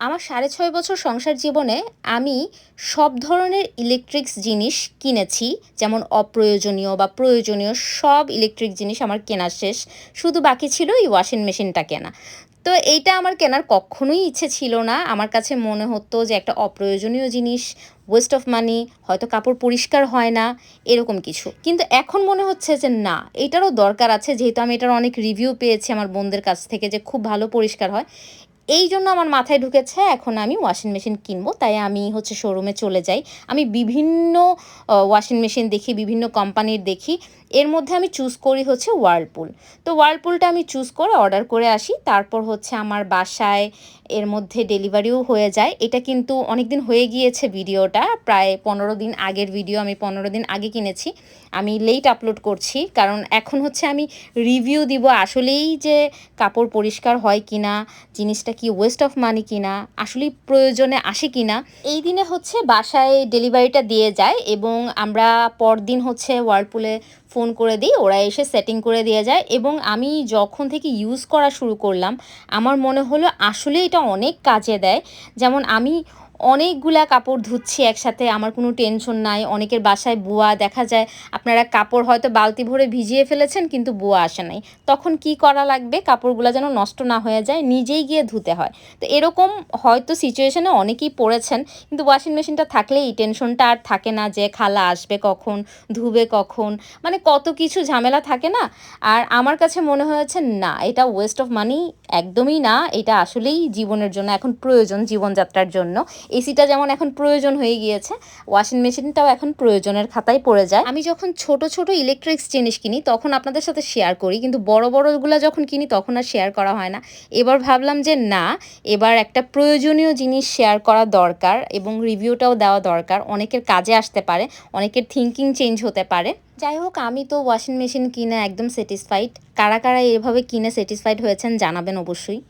আমার ৬.৫ বছর সংসার জীবনে আমি সব ধরনের ইলেকট্রিক্স জিনিস কিনেছি। যেমন অপ্রয়োজনীয় বা প্রয়োজনীয় সব ইলেকট্রিক জিনিস আমার কেনা শেষ। শুধু বাকি ছিল এই ওয়াশিং মেশিনটা কেনা। তো এইটা আমার কেনার কক্ষনোই ইচ্ছে ছিল না। আমার কাছে মনে হতো যে একটা অপ্রয়োজনীয় জিনিস, ওয়েস্ট অফ মানি, হয়তো কাপড় পরিষ্কার হয় না, এরকম কিছু। কিন্তু এখন মনে হচ্ছে যে না, এটারও দরকার আছে, যেহেতু আমি এটার অনেক রিভিউ পেয়েছি আমার বোনদের কাছ থেকে যে খুব ভালো পরিষ্কার হয়। এইজন্য আমার মাথায় ঢুকেছে এখন আমি ওয়াশিং মেশিন কিনবো। তাই আমি হচ্ছে শোরুমে চলে যাই। আমি বিভিন্ন ওয়াশিং মেশিন দেখি, বিভিন্ন কোম্পানির দেখি। এর মধ্যে আমি চুজ করি হচ্ছে whirlpool। তো whirlpoolটা আমি চুজ করে অর্ডার করে আসি। তারপর হচ্ছে আমার বাসায় এর মধ্যে ডেলিভারিও হয়ে যায়। এটা কিন্তু অনেকদিন হয়ে গিয়েছে ভিডিওটা। প্রায় ১৫ দিন আগের ভিডিও, আমি ১৫ দিন আগে কিনেছি। আমি লেট আপলোড করছি কারণ এখন হচ্ছে আমি রিভিউ দিব আসলেই যে কাপড় পরিষ্কার হয় কিনা, জিনিসটা কি ওয়েস্ট অফ মানি কিনা, আসলেই প্রয়োজনে আসে কিনা। এই দিনে হচ্ছে বাসায় ডেলিভারিটা দিয়ে যায় এবং আমরা পরদিন হচ্ছে whirlpool-এ ফোন করে দিই, ওরা এসে সেটিং করে দিয়ে যায়। এবং আমি যখন থেকে ইউজ করা শুরু করলাম আমার মনে হলো আসলে এটা অনেক কাজে দেয়। যেমন আমি অনেকগুলা কাপড় ধুচ্ছি একসাথে, আমার কোনো টেনশন নাই। অনেকের বাসায় বুয়া দেখা যায়, আপনারা কাপড় হয়তো বালতি ভরে ভিজিয়ে ফেলেছেন কিন্তু বুয়া আসে নাই, তখন কি করা লাগবে, কাপড়গুলো যেন নষ্ট না হয়ে যায়, নিজেই গিয়ে ধুতে হয়। তো এরকম হয়তো সিচুয়েশনে অনেকেই পড়েছেন, কিন্তু ওয়াশিং মেশিনটা থাকলে এই টেনশনটা আর থাকে না যে খালা আসবে কখন, ধুবে কখন, মানে কত কিছু ঝামেলা থাকে না। আর আমার কাছে মনে হয়েছে না, এটা ওয়েস্ট অফ মানি একদমই না, এটা আসলেই জীবনের জন্য এখন প্রয়োজন, জীবনযাত্রার জন্য। এসিটা যেমন এখন প্রয়োজন হয়ে গিয়েছে, ওয়াশিং মেশিনটাও এখন প্রয়োজনের খাতায় পড়ে যায়। আমি যখন ছোট ছোট ইলেকট্রিক্স জিনিস কিনি তখন আপনাদের সাথে শেয়ার করি, কিন্তু বড় বড়গুলো যখন কিনি তখন আর শেয়ার করা হয় না। এবার ভাবলাম যে না, এবার একটা প্রয়োজনীয় জিনিস শেয়ার করা দরকার এবং রিভিউটাও দেওয়া দরকার, অনেকের কাজে আসতে পারে, অনেকের থিঙ্কিং চেঞ্জ হতে পারে। যাই হোক, আমি তো ওয়াশিং মেশিন কিনে একদম স্যাটিসফাইড। কারা কারা এভাবে কিনে স্যাটিসফাইড হয়েছেন জানাবেন অবশ্যই।